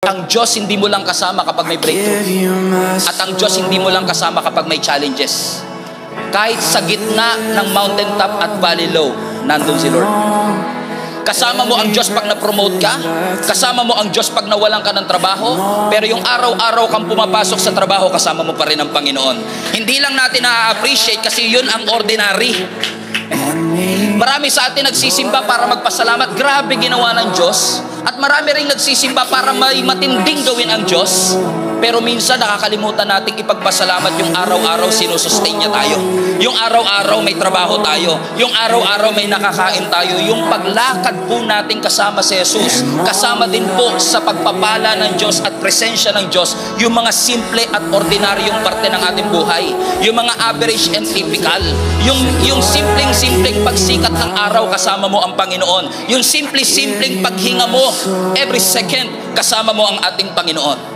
Ang Diyos hindi mo lang kasama kapag may breakthrough. At ang Diyos hindi mo lang kasama kapag may challenges. Kahit sa gitna ng mountaintop at valley low, nandun si Lord. Kasama mo ang Diyos pag na-promote ka. Kasama mo ang Diyos pag nawalan ka ng trabaho. Pero yung araw-araw kang pumapasok sa trabaho, kasama mo pa rin ang Panginoon. Hindi lang natin na-appreciate kasi yun ang ordinary. Marami sa atin nagsisimba para magpasalamat. Grabe ginawa ng Diyos. At marami ring nagsisimba para may matinding gawin ang Diyos. Pero minsan nakakalimutan nating ipagpasalamat yung araw-araw sinusustain niya tayo. Yung araw-araw may trabaho tayo. Yung araw-araw may nakakain tayo. Yung paglakad po natin kasama si Jesus. Kasama din po sa pagpapala ng Diyos at presensya ng Diyos. Yung mga simple at ordinaryong parte ng ating buhay. Yung mga average and typical. Yung simpleng pagsikat ng araw kasama mo ang Panginoon. Yung simpleng paghinga mo every second kasama mo ang ating Panginoon.